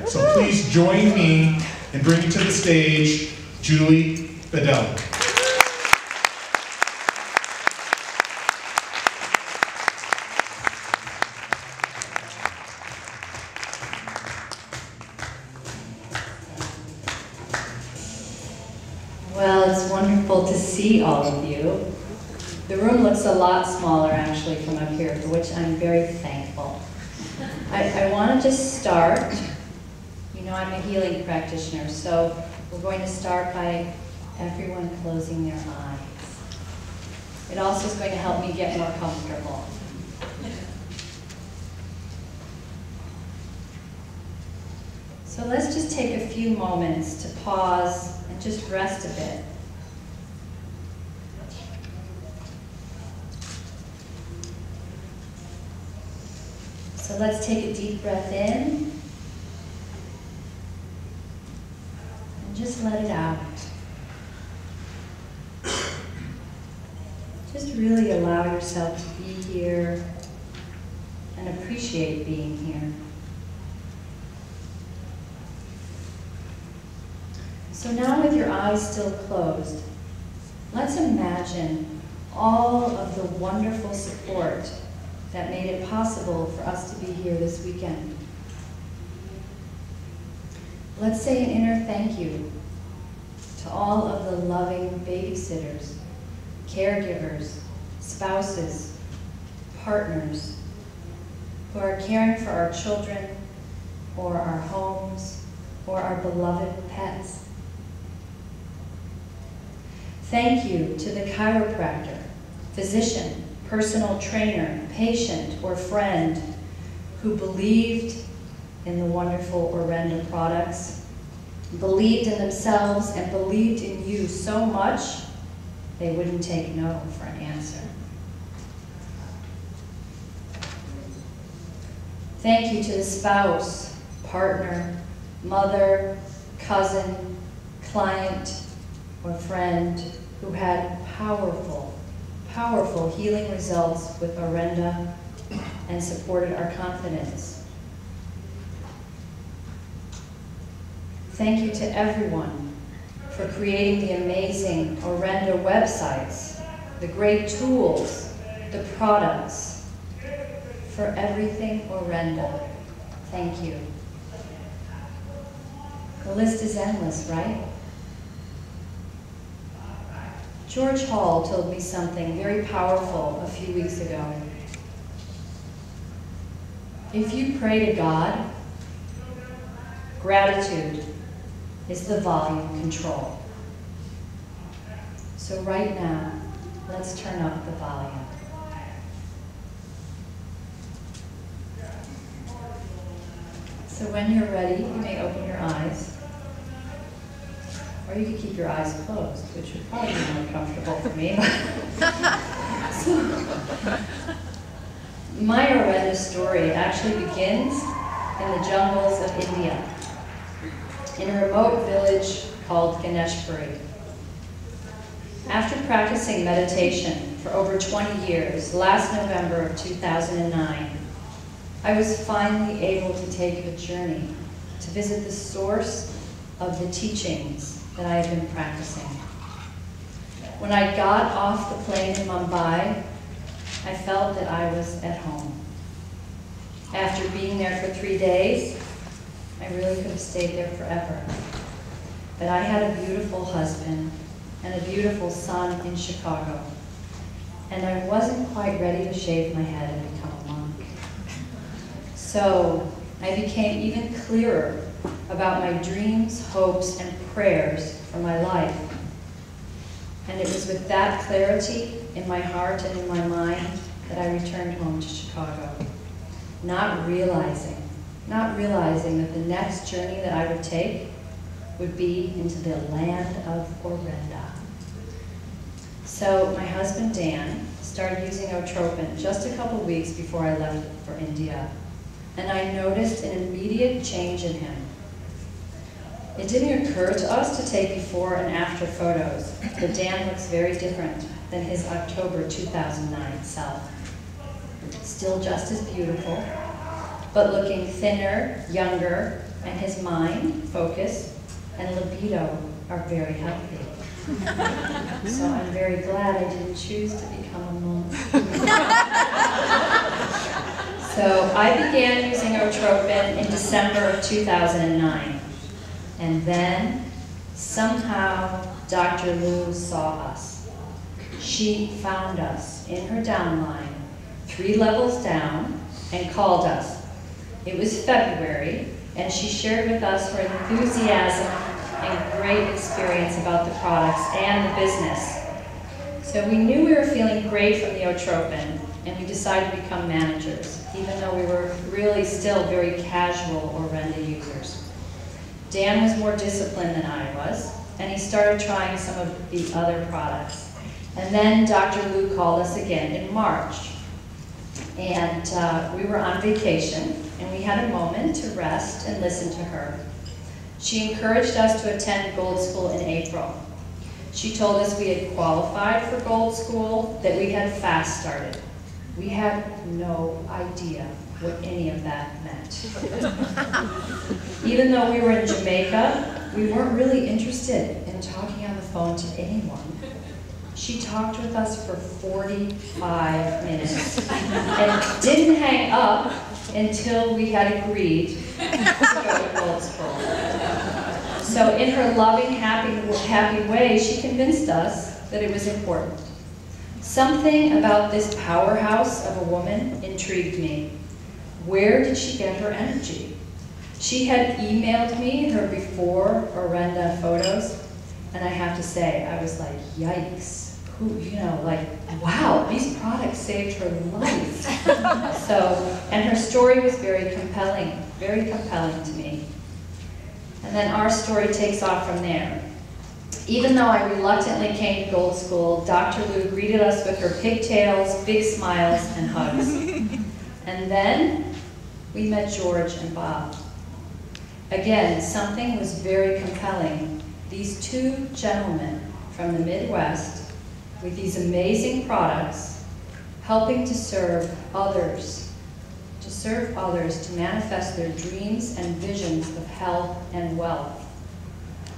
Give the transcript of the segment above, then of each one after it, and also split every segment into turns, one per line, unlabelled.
So please join me in bringing to the stage Julie Bedell.
Well, it's wonderful to see all of you. The room looks a lot smaller actually from up here, for which I'm very thankful. I want to just start. You know, I'm a healing practitioner, so we're going to start by everyone closing their eyes. It also is going to help me get more comfortable. So let's just take a few moments to pause and just rest a bit. So let's take a deep breath in and just let it out. Just really allow yourself to be here and appreciate being here. So now with your eyes still closed, let's imagine all of the wonderful support that made it possible for us to be here this weekend. Let's say an inner thank you to all of the loving babysitters, caregivers, spouses, partners who are caring for our children or our homes or our beloved pets. Thank you to the chiropractor, physician, personal trainer, patient, or friend who believed in the wonderful Orenda products, believed in themselves, and believed in you so much they wouldn't take no for an answer. Thank you to the spouse, partner, mother, cousin, client, or friend who had powerful healing results with Orenda and supported our confidence. Thank you to everyone for creating the amazing Orenda websites, the great tools, the products, for everything Orenda. Thank you. The list is endless, right? George Hall told me something very powerful a few weeks ago. If you pray to God, gratitude is the volume control. So right now, let's turn up the volume. So when you're ready, you may open your eyes. Or you could keep your eyes closed, which would probably be more comfortable for me. So, my Orenda story actually begins in the jungles of India, in a remote village called Ganeshpuri. After practicing meditation for over 20 years, last November of 2009, I was finally able to take a journey to visit the source of the teachings that I had been practicing. When I got off the plane in Mumbai, I felt that I was at home. After being there for 3 days, I really could have stayed there forever. But I had a beautiful husband and a beautiful son in Chicago, and I wasn't quite ready to shave my head and become a monk. So I became even clearer about my dreams, hopes, and prayers for my life. And it was with that clarity in my heart and in my mind that I returned home to Chicago, not realizing that the next journey that I would take would be into the land of Orenda. So my husband Dan started using Otropin just a couple weeks before I left for India, and I noticed an immediate change in him. It didn't occur to us to take before and after photos, but Dan looks very different than his October 2009 self. Still just as beautiful, but looking thinner, younger, and his mind, focus, and libido are very healthy. So I'm very glad I didn't choose to become a monk. So I began using Otropin in December of 2009. And then, somehow, Dr. Lou saw us. She found us in her downline, 3 levels down, and called us. It was February, and she shared with us her enthusiasm and great experience about the products and the business. So we knew we were feeling great from the Otropin, and we decided to become managers, even though we were really still very casual Orenda users. Dan was more disciplined than I was, and he started trying some of the other products. And then Dr. Lou called us again in March. And we were on vacation, and we had a moment to rest and listen to her. She encouraged us to attend Gold School in April. She told us we had qualified for Gold School, that we had fast started. We had no idea what any of that meant. Even though we were in Jamaica, we weren't really interested in talking on the phone to anyone. She talked with us for 45 minutes and didn't hang up until we had agreed to go to Gold School. So in her loving, happy way, she convinced us that it was important. Something about this powerhouse of a woman intrigued me. Where did she get her energy? She had emailed me her before Orenda photos, and I have to say, I was like, yikes. Who, you know, like, wow, these products saved her life. And her story was very compelling to me. And then our story takes off from there. Even though I reluctantly came to Gold School, Dr. Lou greeted us with her pigtails, big smiles, and hugs. And then we met George and Bob. Again, something was very compelling. These 2 gentlemen from the Midwest with these amazing products, helping to serve others, to manifest their dreams and visions of health and wealth.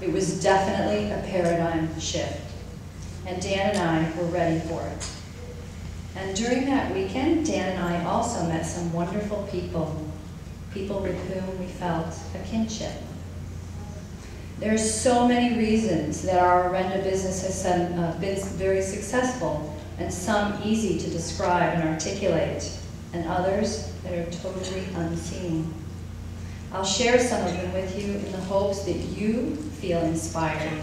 It was definitely a paradigm shift, and Dan and I were ready for it. And during that weekend, Dan and I also met some wonderful people with whom we felt a kinship. There's so many reasons that our Orenda business has been very successful, and some easy to describe and articulate, and others that are totally unseen. I'll share some of them with you in the hopes that you feel inspired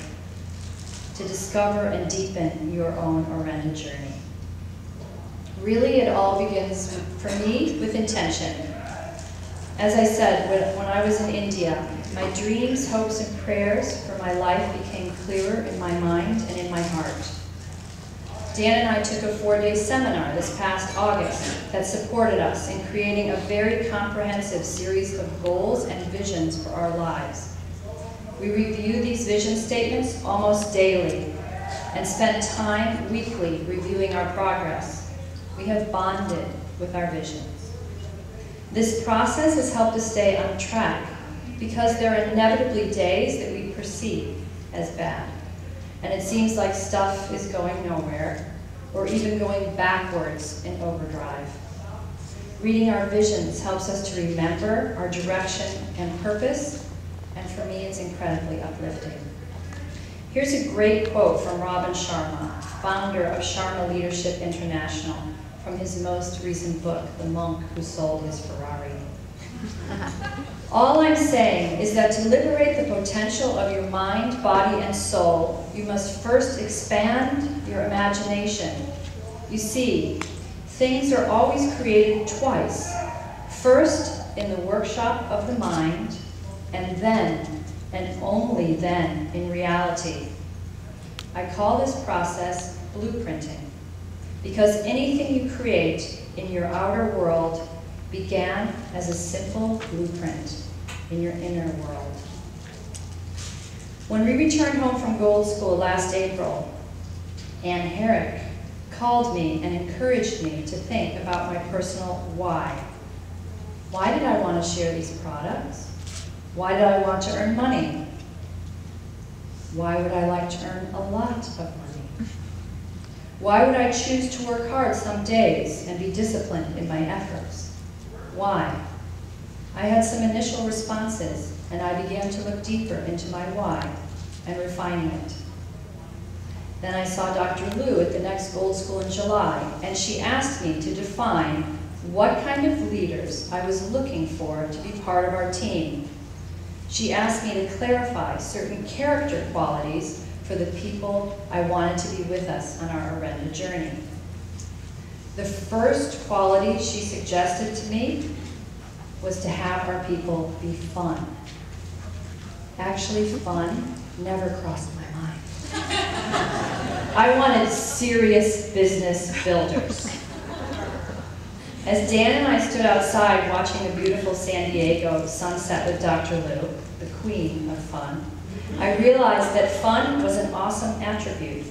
to discover and deepen your own Orenda journey. Really, it all begins, for me, with intention. As I said, when I was in India, my dreams, hopes, and prayers for my life became clearer in my mind and in my heart. Dan and I took a 4-day seminar this past August that supported us in creating a very comprehensive series of goals and visions for our lives. We review these vision statements almost daily and spend time weekly reviewing our progress. We have bonded with our visions. This process has helped us stay on track because there are inevitably days that we perceive as bad. And it seems like stuff is going nowhere, or even going backwards in overdrive. Reading our visions helps us to remember our direction and purpose, and for me it's incredibly uplifting. Here's a great quote from Robin Sharma, founder of Sharma Leadership International, from his most recent book, The Monk Who Sold His Ferrari. All I'm saying is that to liberate the potential of your mind, body, and soul, you must first expand your imagination. You see, things are always created twice. First, in the workshop of the mind, and then, and only then, in reality. I call this process blueprinting, because anything you create in your outer world began as a simple blueprint in your inner world. When we returned home from Gold School last April, Ann Herrick called me and encouraged me to think about my personal why. Why did I want to share these products? Why did I want to earn money? Why would I like to earn a lot of money? Why would I choose to work hard some days and be disciplined in my efforts? Why? I had some initial responses, and I began to look deeper into my why and refining it. Then I saw Dr. Liu at the next Gold School in July, and she asked me to define what kind of leaders I was looking for to be part of our team. She asked me to clarify certain character qualities for the people I wanted to be with us on our Orenda journey. The first quality she suggested to me was to have our people be fun. Actually, fun never crossed my mind. I wanted serious business builders. As Dan and I stood outside watching a beautiful San Diego sunset with Dr. Liu, the queen of fun, I realized that fun was an awesome attribute.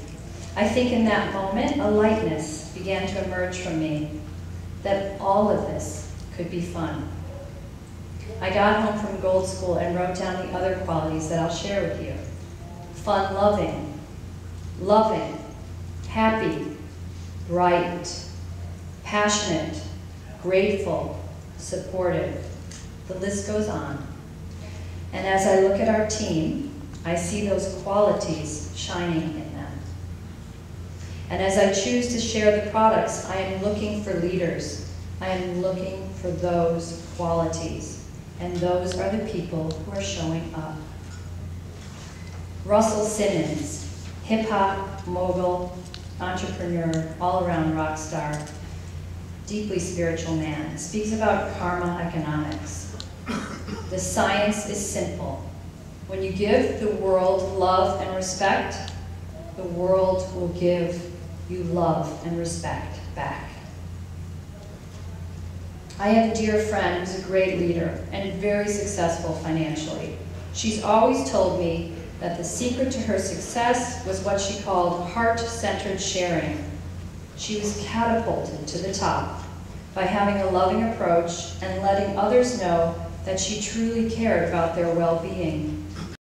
I think in that moment, a lightness began to emerge from me, that all of this could be fun. I got home from Gold School and wrote down the other qualities that I'll share with you. Fun-loving, loving, happy, bright, passionate, grateful, supportive. The list goes on. And as I look at our team, I see those qualities shining in them. And as I choose to share the products, I am looking for leaders. I am looking for those qualities. And those are the people who are showing up. Russell Simmons, hip-hop mogul, entrepreneur, all-around rock star, deeply spiritual man, speaks about karma economics. The science is simple. When you give the world love and respect, the world will give you love and respect back. I have a dear friend who's a great leader and very successful financially. She's always told me that the secret to her success was what she called heart-centered sharing. She was catapulted to the top by having a loving approach and letting others know that she truly cared about their well-being.